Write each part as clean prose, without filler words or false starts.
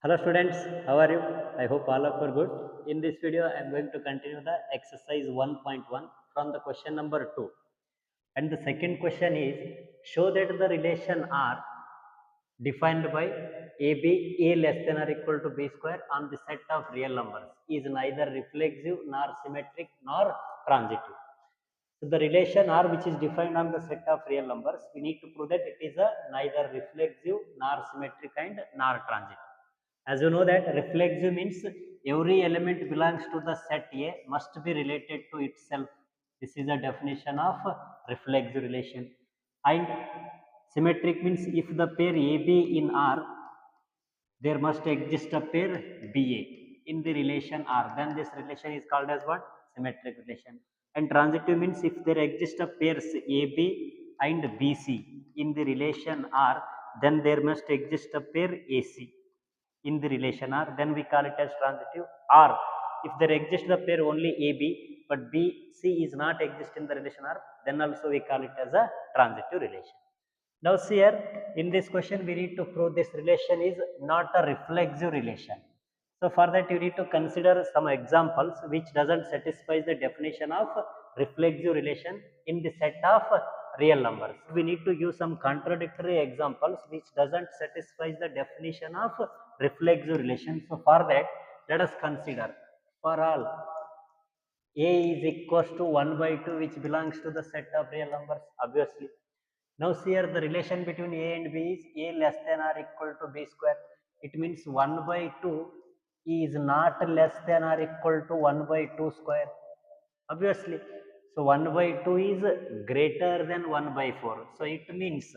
Hello students, how are you? I hope all of you are good. In this video, I am going to continue the exercise 1.1 from the question number 2. And the second question is, show that the relation R defined by a less than or equal to b square on the set of real numbers is neither reflexive nor symmetric nor transitive. So the relation R which is defined on the set of real numbers, we need to prove that it is a neither reflexive nor symmetric and nor transitive. As you know that reflexive means every element belongs to the set A must be related to itself. This is a definition of reflexive relation. And symmetric means if the pair AB in R, there must exist a pair BA in the relation R. Then this relation is called as what? Symmetric relation. And transitive means if there exists a pairs AB and BC in the relation R, then there must exist a pair AC in the relation R, then we call it as transitive. Or if there exists the pair only AB but BC is not exist in the relation R, then also we call it as a transitive relation. Now see here, in this question we need to prove this relation is not a reflexive relation. So for that you need to consider some examples which doesn't satisfy the definition of reflexive relation in the set of real numbers. We need to use some contradictory examples which doesn't satisfy the definition of reflexive relation. So for that, let us consider for all a is equals to 1 by 2 which belongs to the set of real numbers, obviously. Now see here the relation between a and b is a less than or equal to b square. It means 1 by 2 is not less than or equal to 1 by 2 square, obviously. So 1 by 2 is greater than 1 by 4. So it means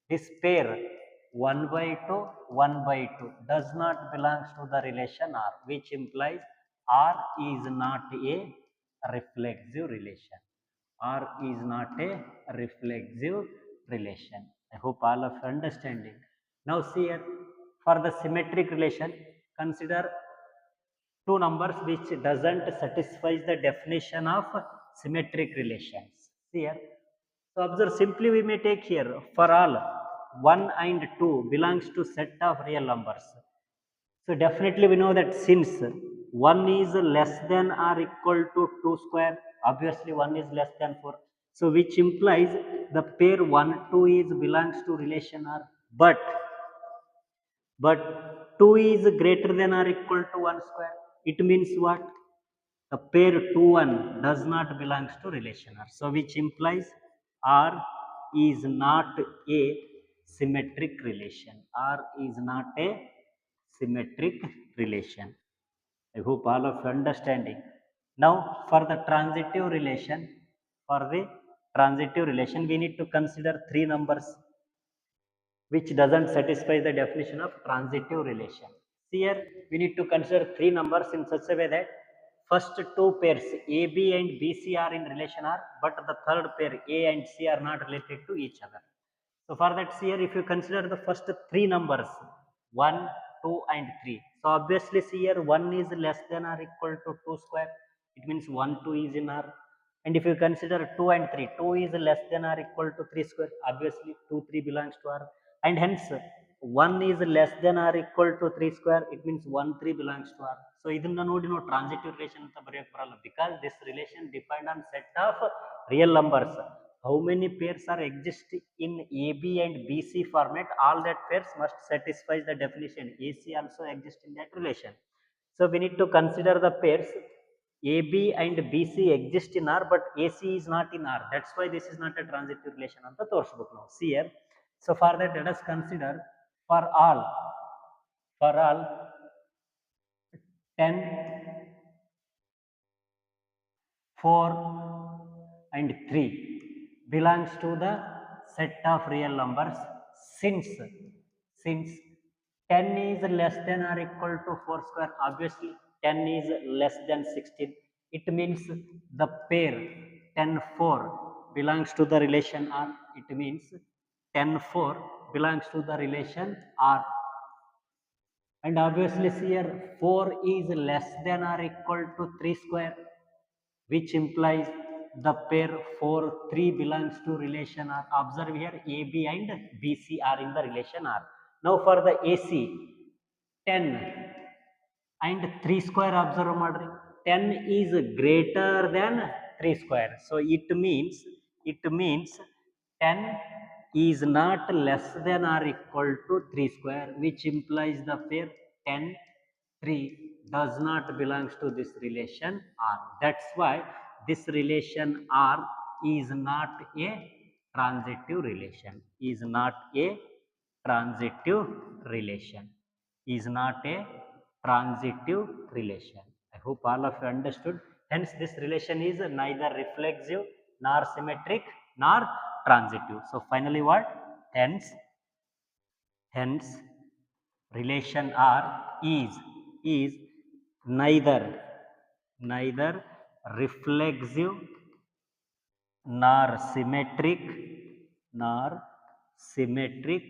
this pair 1 by 2, 1 by 2 does not belongs to the relation R, which implies R is not a reflexive relation. R is not a reflexive relation. I hope all of you understanding. Now see here, for the symmetric relation, consider two numbers which doesn't satisfy the definition of symmetric relations. See here, so observe, simply we may take here for all 1 and 2 belongs to set of real numbers. So definitely we know that since 1 is less than or equal to 2 square, obviously 1 is less than 4. So which implies the pair 1, 2 is belongs to relation R, but 2 is greater than or equal to 1 square. It means what? The pair 2, 1 does not belongs to relation R. So which implies R is not a symmetric relation. R is not a symmetric relation. I hope all of you understanding. Now for the transitive relation, we need to consider three numbers which doesn't satisfy the definition of transitive relation. Here we need to consider three numbers in such a way that first two pairs AB and BC are in relation R, but the third pair A and C are not related to each other. So for that, here if you consider the first three numbers 1, 2 and 3. So obviously see here 1 is less than or equal to 2 square. It means 1, 2 is in R. And if you consider 2 and 3, 2 is less than or equal to 3 square. Obviously 2, 3 belongs to R. And hence 1 is less than or equal to 3 square. It means 1, 3 belongs to R. So ಇದನ್ನ ನೋಡಿ ನಾವು transitive relation ಅಂತ ಬರೆಯಕ್ಕೆ ಬರಲ್ಲ, because this relation depend on set of real numbers. How many pairs are exist in AB and BC format? All that pairs must satisfy the definition. AC also exists in that relation. So we need to consider the pairs AB and BC exist in R, but AC is not in R. That's why this is not a transitive relation on the Torshbook now. See here. So for that, let us consider for all 10, 4 and 3 belongs to the set of real numbers since 10 is less than or equal to 4 square. Obviously 10 is less than 16. It means the pair 10, 4 belongs to the relation R. It means 10, 4 belongs to the relation R. And obviously here 4 is less than or equal to 3 square, which implies the pair 4, 3 belongs to relation R. Observe here AB and BC are in the relation R. Now for the AC, 10 and 3 square observe ಮಾಡ್ರಿ 10 is greater than 3 square. So it means 10 is not less than or equal to 3 square, which implies the pair 10 3 does not belongs to this relation R. That's why this relation R is not a transitive relation, is not a transitive relation, is not a transitive relation. I hope all of you understood. Hence this relation is neither reflexive nor symmetric nor transitive. So finally what? Hence relation R is neither reflexive nor symmetric nor symmetric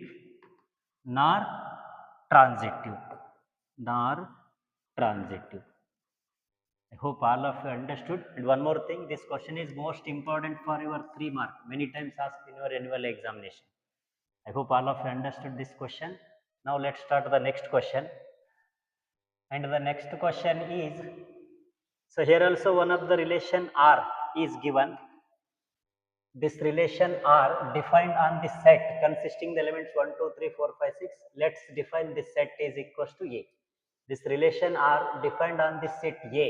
nor transitive nor transitive. I hope all of you understood. And one more thing, this question is most important for your 3 mark, many times asked in your annual examination. I hope all of you understood this question. Now let's start the next question. And the next question is, so here also one of the relation R is given. This relation R defined on the set consisting the elements 1, 2, 3, 4, 5, 6. Let's define this set is equals to A. This relation R defined on the set A,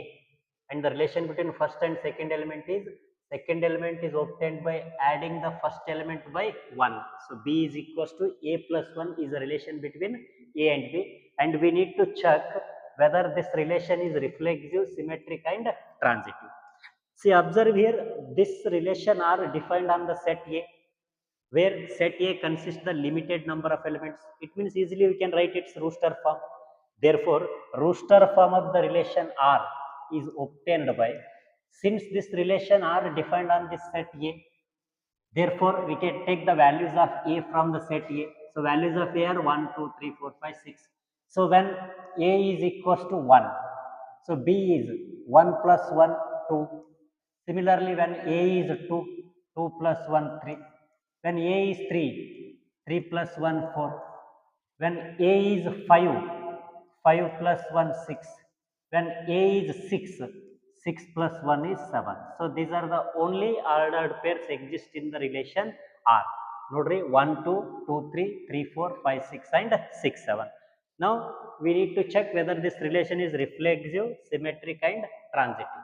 and the relation between first and second element is obtained by adding the first element by 1. So B is equals to A plus 1 is a relation between A and B, and we need to check whether this relation is reflexive, symmetric and transitive. See, observe here, this relation are defined on the set A, where set A consists the limited number of elements. It means easily we can write its rooster form. Therefore, rooster form of the relation R is obtained by, since this relation R defined on this set A, therefore we can take the values of A from the set A. So values of A are 1, 2, 3, 4, 5, 6. So when A is equals to 1, so B is 1 plus 1, 2. Similarly, when A is 2, 2 plus 1, 3. When A is 3, 3 plus 1, 4. When A is 5, 5 plus 1, 6. When A is 6, 6 plus 1 is 7. So these are the only ordered pairs exist in the relation R. Nodri 1, 2, 2, 3, 3, 4, 5, 6 and 6, 7. Now we need to check whether this relation is reflexive, symmetric and transitive.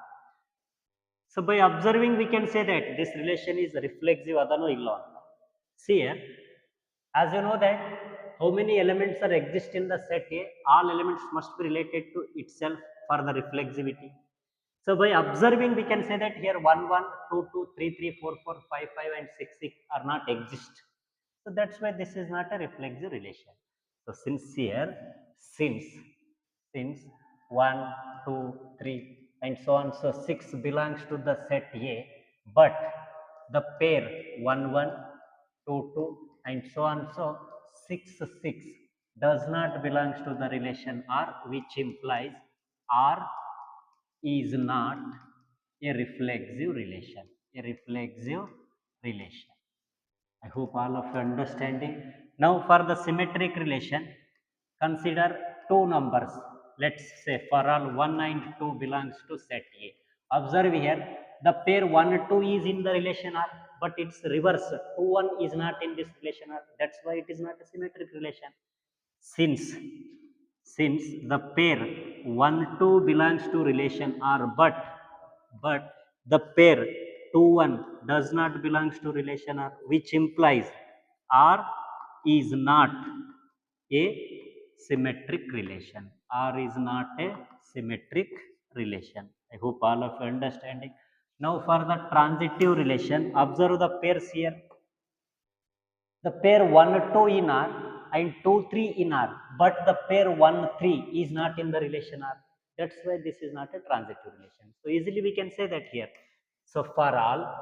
So by observing we can say that this relation is reflexive adano illa. See here, as you know that how many elements are exist in the set A, all elements must be related to itself for the reflexivity. So by observing we can say that here 1, 1, 2, 2, 3, 3, 4, 4, 5, 5 and 6, 6 are not exist. So that's why this is not a reflexive relation. So since here, since 1, 2, 3 and so on, so 6 belongs to the set A, but the pair 1, 1, 2, 2 and so on, so 6, 6 does not belongs to the relation R, which implies R is not a reflexive relation, a reflexive relation. I hope all of you understanding. Now for the symmetric relation, consider two numbers. Let's say for all 1 and 2 belongs to set A. Observe here, the pair 1, 2 is in the relation R, but it's reverse. 2, 1 is not in this relation R. That's why it is not a symmetric relation. Since the pair 1, 2 belongs to relation R, but the pair 2, 1 does not belongs to relation R, which implies R is not a symmetric relation. R is not a symmetric relation. I hope all of you understanding. Now for the transitive relation, observe the pairs here. The pair 1, 2 in R and 2, 3 in R, but the pair 1, 3 is not in the relation R. That's why this is not a transitive relation. So easily we can say that here. So for all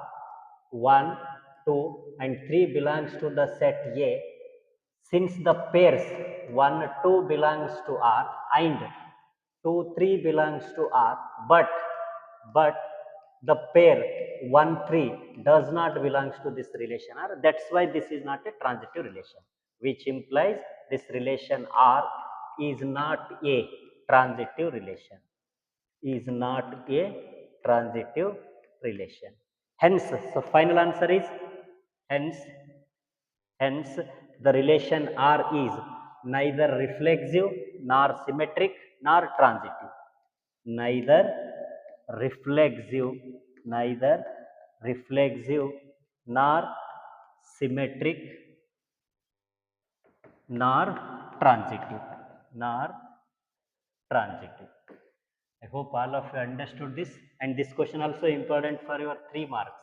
1, 2 and 3 belongs to the set A, since the pairs 1, 2 belongs to R and 2, 3 belongs to R, but the pair 1, 3 does not belongs to this relation R. That's why this is not a transitive relation, which implies this relation R is not a transitive relation. Is not a transitive relation. Hence, so final answer is hence, hence the relation R is neither reflexive nor symmetric nor transitive. Neither reflexive, neither reflexive nor symmetric nor transitive, nor transitive. I hope all of you understood this, and this question also important for your 3 marks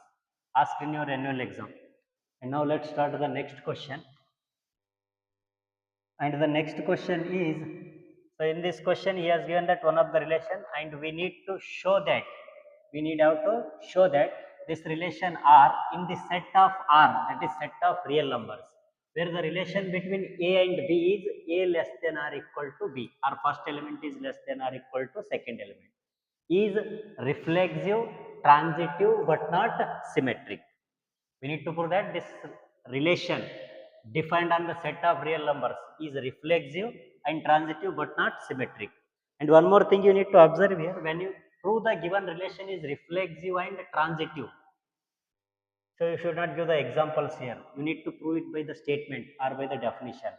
asked in your annual exam. And now let's start the next question. And the next question is, so in this question he has given that one of the relation, and we need to show that, we need how to show that this relation R in the set of R, that is set of real numbers, where the relation between A and B is A less than or equal to B, or first element is less than or equal to second element, is reflexive, transitive but not symmetric. We need to prove that this relation defined on the set of real numbers is reflexive and transitive but not symmetric. And one more thing you need to observe here, when you prove the given relation is reflexive and transitive, so you should not give the examples here. You need to prove it by the statement or by the definition.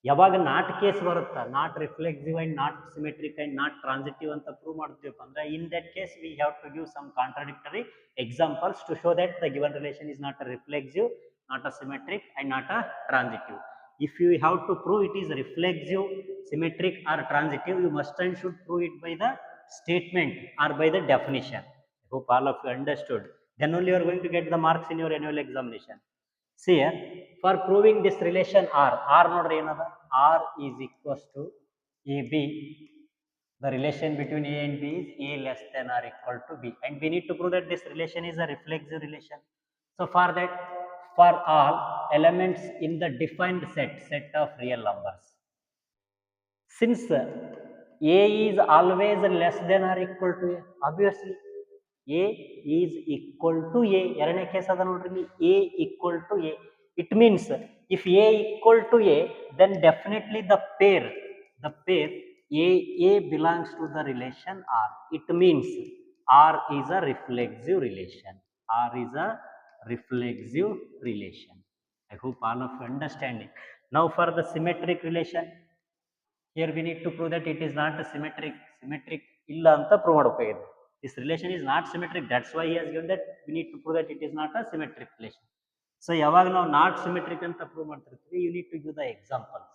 ಯಾವಾಗ not case ಬರುತ್ತಾ, not reflexive and not symmetric and not transitive ಅಂತ prove ಮಾಡ್ತೀವಪ್ಪ ಅಂದ್ರೆ, in that case we have to give some contradictory examples to show that the given relation is not a reflexive, not a symmetric and not a transitive. If you have to prove it is reflexive, symmetric or transitive, you must and should prove it by the statement or by the definition. I hope all of you understood. Then only you are going to get the marks in your annual examination. See here, for proving this relation R, R nodre ಏನದ, R is equals to AB. The relation between A and B is A less than or equal to B, and we need to prove that this relation is a reflexive relation. So for that, for all elements in the defined set of real numbers, since A is always less than or equal to A, obviously A is equal to A. ಎರಡನೇ case ಅದ ನೋಡ್ರಿ, A equal to A. It means if A equal to A, then definitely the pair A belongs to the relation R. It means R is a reflexive relation. R is a reflexive relation. I hope all of you understand it. Now for the symmetric relation, here we need to prove that it is not a symmetric. Symmetric illa anta prove madಬೇಕಾಗಿದೆ. This relation is not symmetric. That's why he has given that we need to prove that it is not a symmetric relation. So ಯಾವಾಗ ನಾವು not symmetric ಅಂತ prove ಮಾಡ್ತಿರ್ತೀವಿ, you need to give the examples,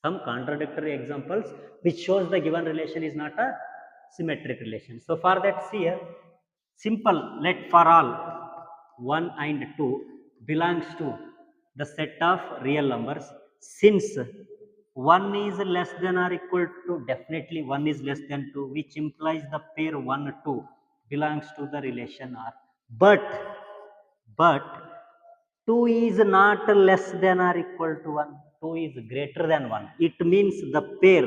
some contradictory examples which shows the given relation is not a symmetric relation. So for that, see here, simple, let for all 1 and 2 belongs to the set of real numbers, since 1 is less than or equal to, definitely 1 is less than 2, which implies the pair 1 2 belongs to the relation R. But 2 is not less than or equal to 1. 2 is greater than 1. It means the pair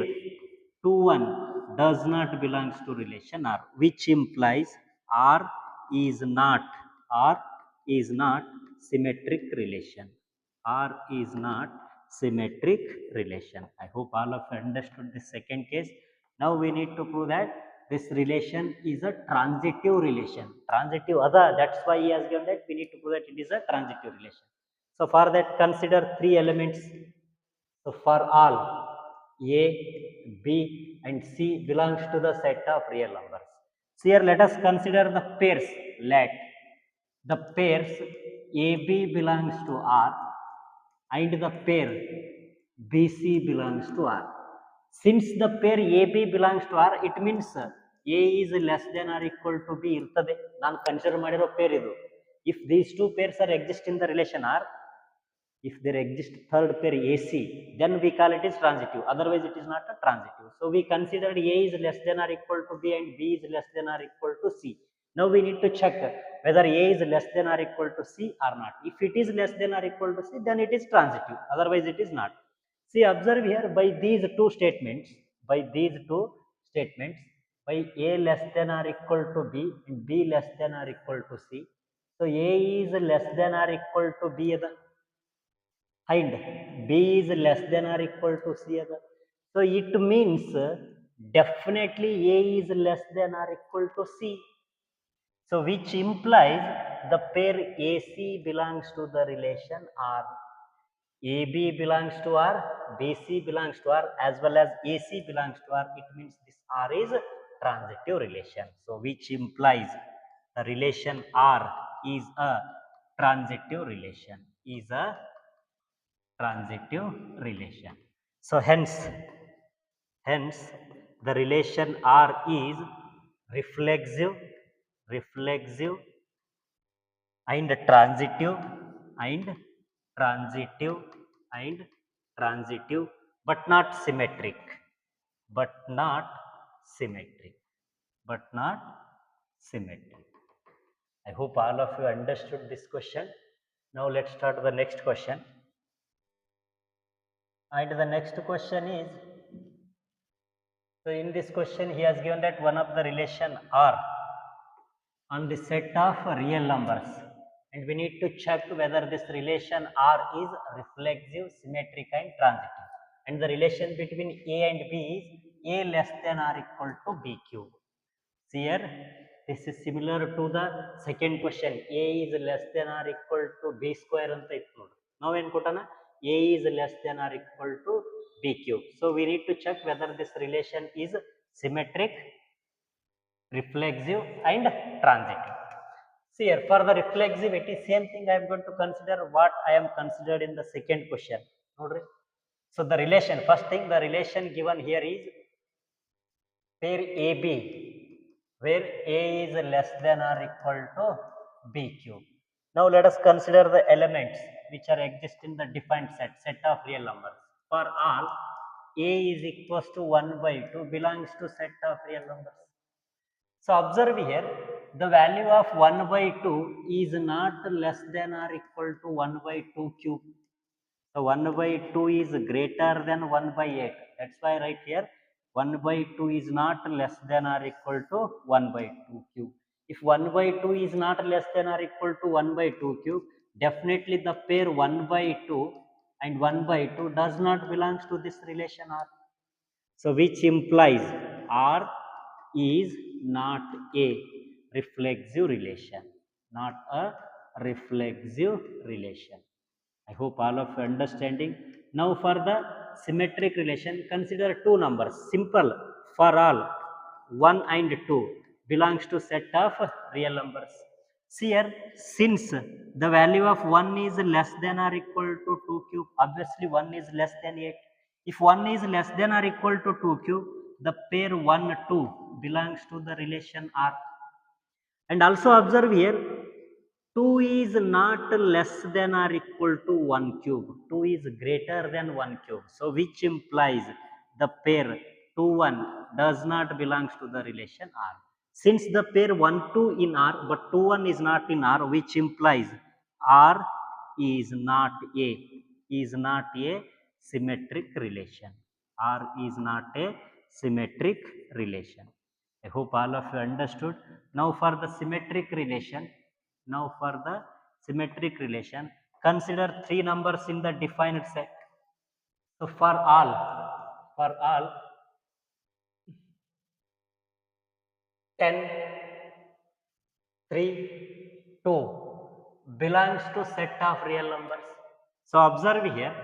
2 1 does not belongs to relation R, which implies R is not symmetric relation. R is not symmetric relation. I hope all of you understood the second case. Now we need to prove that this relation is a transitive relation. Transitive other, that's why he has given that we need to prove that it is a transitive relation. So for that, consider 3 elements. So for all A, B and C belongs to the set of real numbers. So here let us consider the pairs. Let the pairs AB belongs to R and the pair BC belongs to R. Since the pair AB belongs to R, it means A is less than or equal to B irtade. ನಾನು consider ಮಾಡಿರೋ peer ಇದು. If these two pairs are exist in the relation R, if there exists third pair AC, then we call it is transitive. Otherwise, it is not a transitive. So we considered A is less than or equal to B and B is less than or equal to C. Now we need to check whether A is less than or equal to C or not. If it is less than or equal to C, then it is transitive. Otherwise, it is not. See, observe here, by these two statements, by A less than or equal to B and B less than or equal to C. So A is less than or equal to B and B is less than or equal to C. So it means definitely A is less than or equal to C. So which implies the pair AC belongs to the relation R. AB belongs to R, BC belongs to R, as well as AC belongs to R. It means this R is a transitive relation. So which implies the relation R is a transitive relation, is a transitive relation. So hence the relation R is reflexive, reflexive and transitive and transitive and transitive, but not symmetric, but not symmetric, but not symmetric. I hope all of you understood this question. Now let's start the next question. And the next question is, so in this question he has given that one of the relation R on the set of real numbers, and we need to check whether this relation R is reflexive, symmetric and transitive, and the relation between A and B is A less than or equal to B cube. Here this is similar to the second question, A is less than or equal to B square anta ittu nodri. Now en kotana A is less than or equal to B cube. So we need to check whether this relation is symmetric, reflexive and transitive. See here, for the reflexivity, same thing I am going to consider what I am considered in the second question. So the relation, first thing, the relation given here is pair AB, where A is less than or equal to B cube. Now let us consider the elements which are exist in the defined set of real numbers. For all A is equals to 1 by 2 belongs to set of real numbers. So observe here, the value of 1 by 2 is not less than or equal to 1 by 2 cube. So 1 by 2 is greater than 1 by 8. That's why right here 1 by 2 is not less than or equal to 1 by 2 cube. If 1 by 2 is not less than or equal to 1 by 2 cube, definitely the pair 1 by 2 and 1 by 2 does not belongs to this relation R. So which implies R is not a reflexive relation, not a reflexive relation. I hope all of you understanding. Now for the symmetric relation, consider two numbers, simple, for all 1 and 2 belongs to set of real numbers. See here, since the value of 1 is less than or equal to 2 cube, obviously 1 is less than 8. If 1 is less than or equal to 2 cube, the pair 1, 2 belongs to the relation R. And also observe here, 2 is not less than or equal to 1 cube. 2 is greater than 1 cube. So which implies the pair 2, 1 does not belongs to the relation R. Since the pair 1, 2 in R, but 2, 1 is not in R, which implies R is not a symmetric relation. R is not a symmetric relation. I hope all of you understood. Now for the symmetric relation, consider three numbers in the defined set. So for all 10, 3, 2 belongs to set of real numbers. So observe here,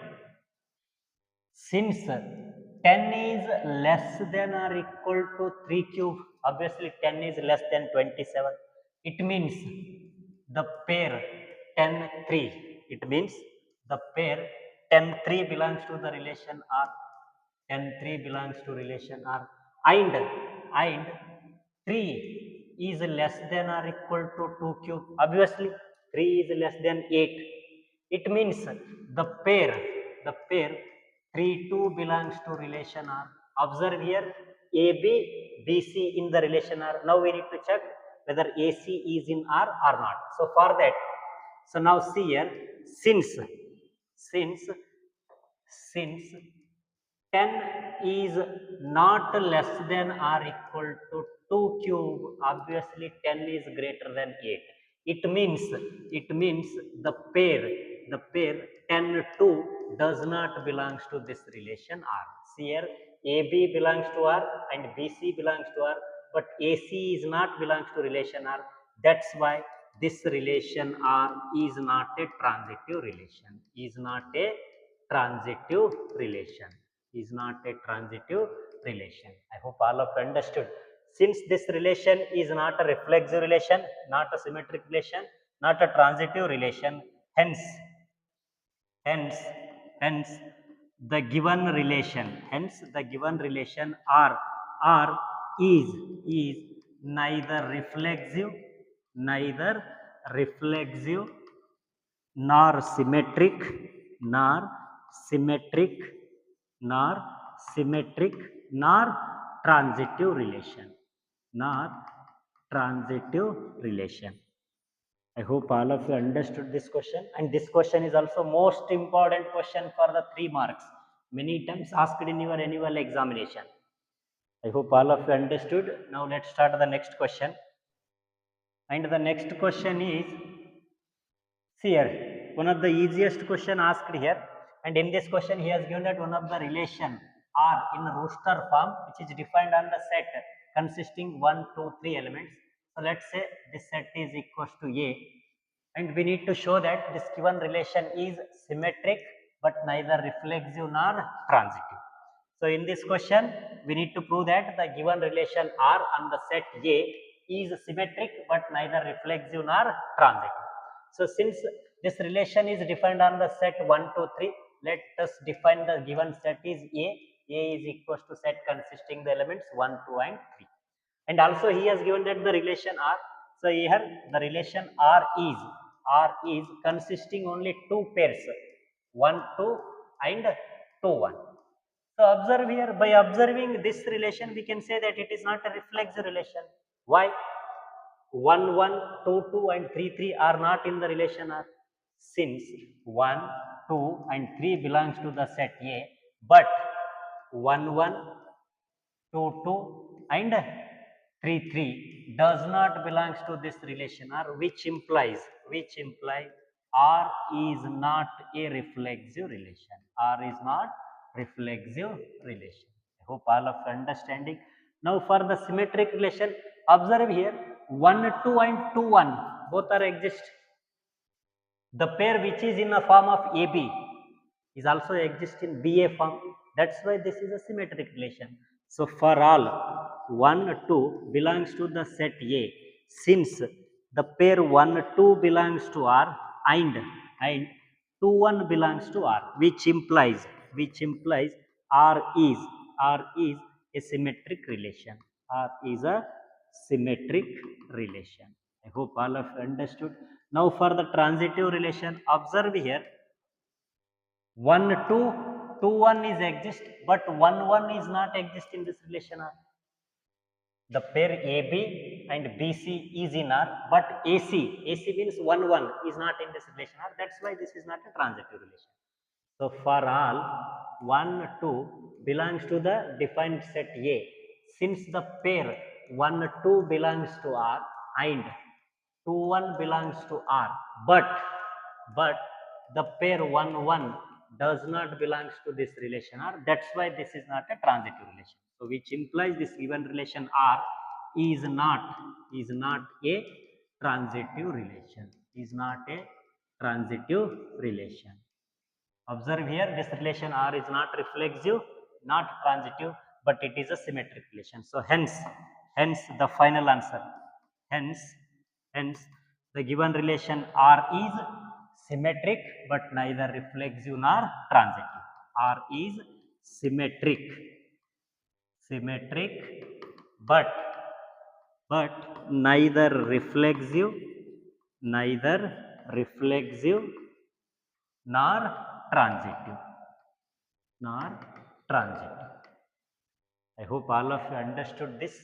since 10 is less than or equal to 3 cube, obviously 10 is less than 27. It means the pair 10, 3. It means the pair 10, 3 belongs to the relation R. 10, 3 belongs to relation R. And 3 is less than or equal to 2 cube. Obviously 3 is less than 8. It means the pair 3, 2 belongs to relation R. Observe here, AB, BC in the relation R. Now we need to check whether AC is in R or not. So for that, so now see here, since 10 is not less than or equal to 2 cube, obviously 10 is greater than 8. It means the pair 10, 2 does not belongs to this relation R. See here, AB belongs to R and BC belongs to R, but AC is not belongs to relation R. That's why this relation R is not a transitive relation. Is not a transitive relation. Is not a transitive relation. I hope all of you understood. Since this relation is not a reflexive relation, not a symmetric relation, not a transitive relation, hence hence the given relation R is neither neither reflexive nor symmetric nor symmetric nor symmetric nor transitive relation nor transitive relation. I hope all of you understood this question, and this question is also most important question for the 3 marks. Many times asked in your annual examination. I hope all of you understood. Now let's start the next question. And the next question is, see here, one of the easiest question asked here. And in this question, he has given that one of the relation R in roster form, which is defined on the set consisting 1, 2, 3 elements. So let's say this set is equals to A, and we need to show that this given relation is symmetric but neither reflexive nor transitive. So in this question, we need to prove that the given relation R on the set A is symmetric but neither reflexive nor transitive. So since this relation is defined on the set 1, 2, 3, let us define the given set is A. A is equals to set consisting the elements 1, 2 and 3. And also he has given that the relation R. So here the relation R is consisting only 2 pairs, 1, 2 and 2, 1. So observe here, by observing this relation, we can say that it is not a reflexive relation. Why? 1, 1, 2, 2 and 3, 3 are not in the relation R. Since 1, 2 and 3 belongs to the set A, but 1, 1, 2, 2 and 3, 3 does not belongs to this relation R, which implies R is not a reflexive relation. R is not reflexive relation. I hope all of you understanding. Now for the symmetric relation, observe here 1, 2 and 2, 1 both are exist. The pair which is in the form of AB is also exist in BA form. That's why this is a symmetric relation. So for all 1, 2 belongs to the set A, since the pair 1, 2 belongs to R and 2, 1 belongs to R, which implies R is a symmetric relation. R is a symmetric relation. I hope all of you understood. Now for the transitive relation, observe here 1, 2, 2, 1 is exist, but 1, 1 is not exist in this relation R. The pair AB and BC is in R, but AC means 1, 1 is not in this relation R. That's why this is not a transitive relation. So for all 1, 2 belongs to the defined set A. Since the pair 1, 2 belongs to R and 2, 1 belongs to R, but the pair 1, 1 does not belongs to this relation R. That's why this is not a transitive relation. So which implies this given relation R is not a transitive relation. Is not a transitive relation. Observe here, this relation R is not reflexive, not transitive, but it is a symmetric relation. So hence the final answer. Hence the given relation R is symmetric but neither reflexive nor transitive. R is symmetric but neither reflexive nor transitive. I hope all of you understood this.